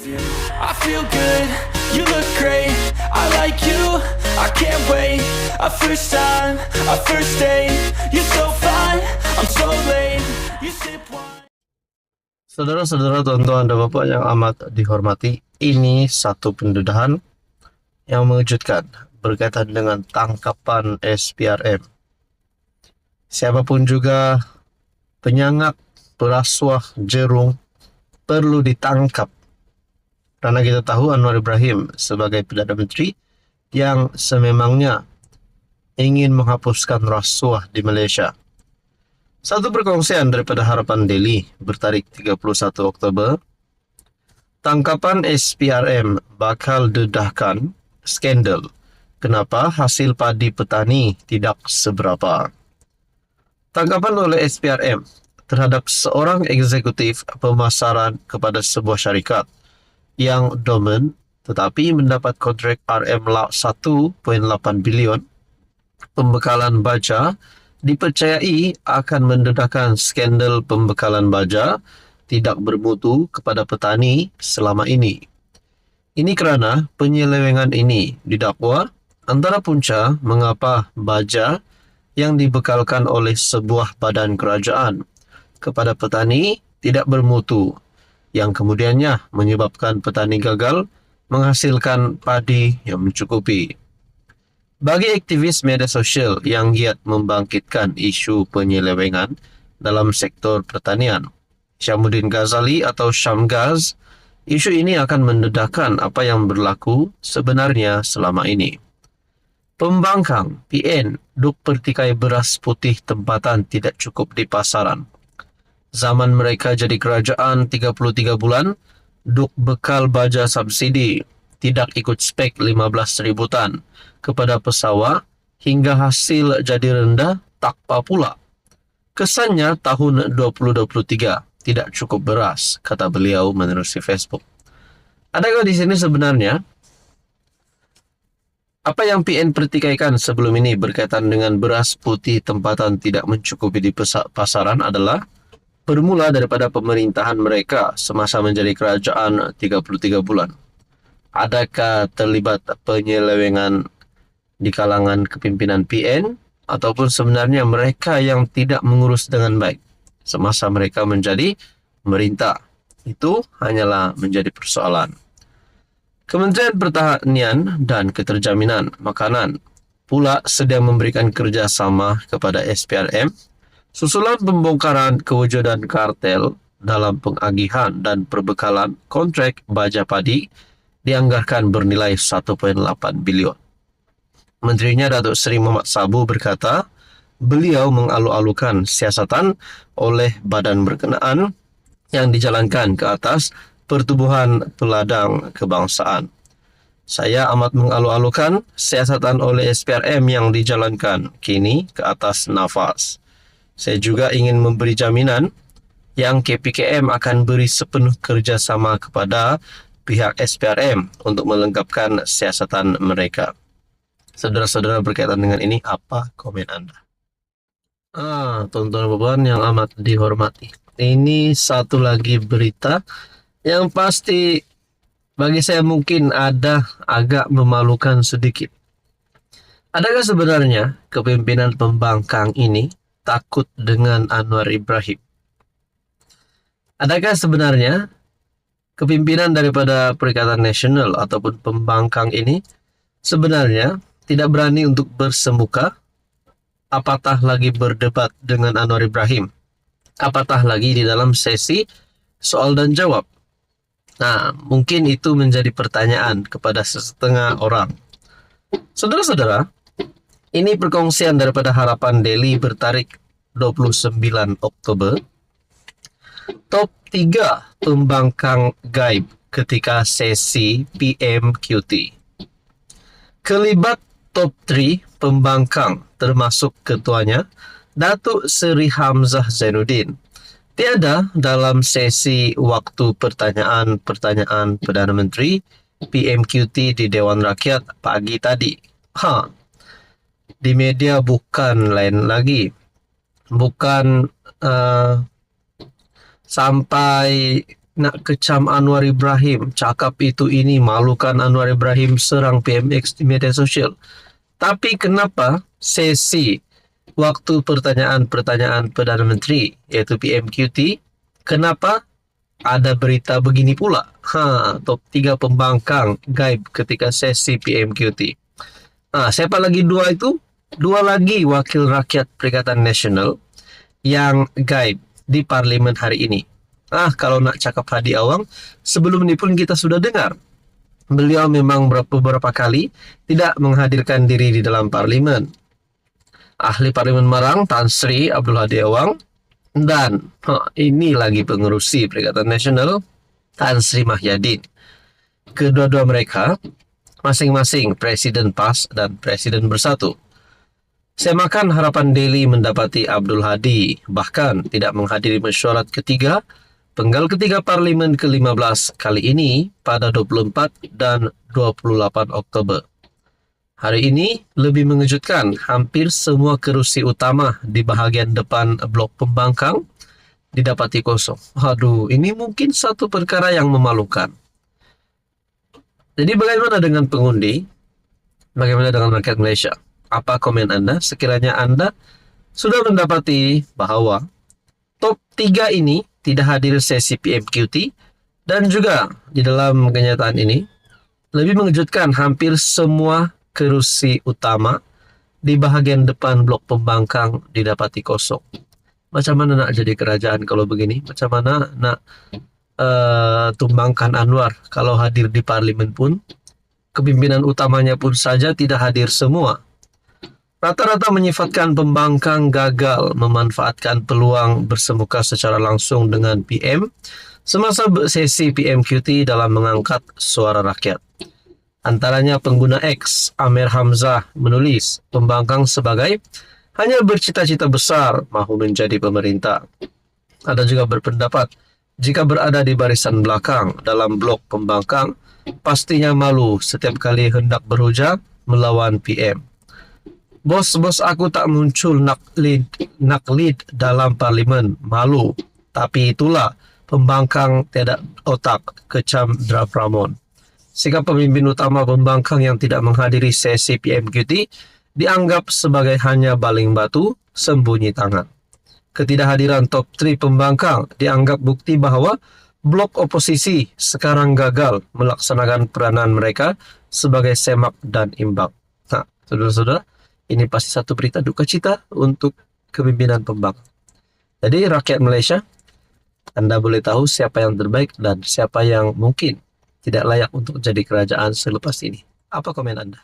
I feel good, you look great, I like you, I can't wait. A first time, a first date, you're so fine, I'm so late. You sip wine. Saudara-saudara, tuan-tuan dan bapak yang amat dihormati, ini satu pendedahan yang mengejutkan berkaitan dengan tangkapan SPRM. Siapapun juga penyangak, perasuah, jerung perlu ditangkap. Karena kita tahu Anwar Ibrahim sebagai Perdana Menteri yang sememangnya ingin menghapuskan rasuah di Malaysia. Satu perkongsian daripada Harapan Daily bertarikh 31 Oktober, tangkapan SPRM bakal dedahkan skandal kenapa hasil padi petani tidak seberapa. Tangkapan oleh SPRM terhadap seorang eksekutif pemasaran kepada sebuah syarikat yang dorman tetapi mendapat kontrak RM1.8 bilion pembekalan baja dipercayai akan mendedahkan skandal pembekalan baja tidak bermutu kepada petani selama ini. Ini kerana penyelewengan ini didakwa antara punca mengapa baja yang dibekalkan oleh sebuah badan kerajaan kepada petani tidak bermutu, yang kemudiannya menyebabkan petani gagal menghasilkan padi yang mencukupi. Bagi aktivis media sosial yang giat membangkitkan isu penyelewengan dalam sektor pertanian, Syamuddin Ghazali atau Syamgaz, isu ini akan mendedahkan apa yang berlaku sebenarnya selama ini. Pembangkang PN duk pertikai beras putih tempatan tidak cukup di pasaran. Zaman mereka jadi kerajaan 33 bulan, duk bekal baja subsidi, tidak ikut spek 15,000 tan kepada pesawah hingga hasil jadi rendah takpa pula. Kesannya tahun 2023 tidak cukup beras, kata beliau menerusi Facebook. Adakah di sini sebenarnya apa yang PN pertikaikan sebelum ini berkaitan dengan beras putih tempatan tidak mencukupi di pasaran adalah bermula daripada pemerintahan mereka semasa menjadi kerajaan 33 bulan. Adakah terlibat penyelewengan di kalangan kepimpinan PN ataupun sebenarnya mereka yang tidak mengurus dengan baik semasa mereka menjadi pemerintah? Itu hanyalah menjadi persoalan. Kementerian Pertanian dan Keterjaminan Makanan pula sedang memberikan kerjasama kepada SPRM susulan pembongkaran kewujudan kartel dalam pengagihan dan perbekalan kontrak baja padi dianggarkan bernilai 1.8 bilion. Menterinya Datuk Seri Mohamad Sabu berkata, beliau mengalu-alukan siasatan oleh badan berkenaan yang dijalankan ke atas Pertubuhan Peladang Kebangsaan. Saya amat mengalu-alukan siasatan oleh SPRM yang dijalankan kini ke atas nafas. Saya juga ingin memberi jaminan yang KPKM akan beri sepenuh kerjasama kepada pihak SPRM untuk melengkapkan siasatan mereka. Saudara-saudara, berkaitan dengan ini, apa komen anda? Tuan-tuan dan puan yang amat dihormati, ini satu lagi berita yang pasti bagi saya mungkin ada agak memalukan sedikit. Adakah sebenarnya kepimpinan pembangkang ini takut dengan Anwar Ibrahim? Adakah sebenarnya kepimpinan daripada Perikatan Nasional ataupun pembangkang ini sebenarnya tidak berani untuk bersemuka, apatah lagi berdebat dengan Anwar Ibrahim, apatah lagi di dalam sesi soal dan jawab? Nah, mungkin itu menjadi pertanyaan kepada setengah orang. Saudara-saudara, ini perkongsian daripada Harapan Daily bertarikh 29 Oktober. Top 3 pembangkang gaib ketika sesi PMQT. Kelibat top 3 pembangkang termasuk ketuanya, Datuk Seri Hamzah Zainuddin, tiada dalam sesi waktu pertanyaan Perdana Menteri PMQT di Dewan Rakyat pagi tadi. Di media bukan lain lagi. Bukan sampai nak kecam Anwar Ibrahim, cakap itu ini, malukan Anwar Ibrahim, serang PMX di media sosial. Tapi kenapa sesi waktu pertanyaan-pertanyaan Perdana Menteri, yaitu PMQT, kenapa ada berita begini pula? Top 3 pembangkang gaib ketika sesi PMQT. Siapa lagi dua itu? Dua lagi wakil rakyat Perikatan Nasional yang gaib di parlimen hari ini. Kalau nak cakap Hadi Awang, sebelum ini pun kita sudah dengar. Beliau memang beberapa kali tidak menghadirkan diri di dalam parlimen. Ahli Parlimen Marang, Tan Sri Abdul Hadi Awang, dan ini lagi pengerusi Perikatan Nasional, Tan Sri Mahyadin. Kedua-dua mereka masing-masing Presiden PAS dan Presiden Bersatu. Semakan Harapan Daily mendapati Abdul Hadi bahkan tidak menghadiri mesyuarat ketiga, penggal ketiga Parlimen ke-15 kali ini pada 24 dan 28 Oktober. Hari ini lebih mengejutkan, hampir semua kerusi utama di bahagian depan blok pembangkang didapati kosong. Ini mungkin satu perkara yang memalukan. Jadi bagaimana dengan pengundi? Bagaimana dengan rakyat Malaysia? Apa komen Anda sekiranya Anda sudah mendapati bahwa top 3 ini tidak hadir sesi PMQT, dan juga di dalam kenyataan ini lebih mengejutkan, hampir semua kerusi utama di bahagian depan blok pembangkang didapati kosong. Macam mana nak jadi kerajaan kalau begini? Macam mana nak tumbangkan Anwar kalau hadir di parlimen pun, kepimpinan utamanya pun saja tidak hadir semua. Rata-rata menyifatkan pembangkang gagal memanfaatkan peluang bersemuka secara langsung dengan PM semasa sesi PMQT dalam mengangkat suara rakyat. Antaranya pengguna X, Amer Hamzah, menulis pembangkang sebagai hanya bercita-cita besar mahu menjadi pemerintah. Ada juga berpendapat jika berada di barisan belakang dalam blok pembangkang, pastinya malu setiap kali hendak berhujah melawan PM. Bos-bos aku tak muncul nak lead dalam parlimen, malu. Tapi itulah pembangkang tidak otak, kecam Drap Ramon. Sikap pemimpin utama pembangkang yang tidak menghadiri sesi PMQT dianggap sebagai hanya baling batu, sembunyi tangan. Ketidakhadiran top 3 pembangkang dianggap bukti bahwa blok oposisi sekarang gagal melaksanakan peranan mereka sebagai semak dan imbang. Saudara-saudara, ini pasti satu berita duka cita untuk kepimpinan pembangkang. Jadi rakyat Malaysia, Anda boleh tahu siapa yang terbaik dan siapa yang mungkin tidak layak untuk jadi kerajaan selepas ini. Apa komen Anda?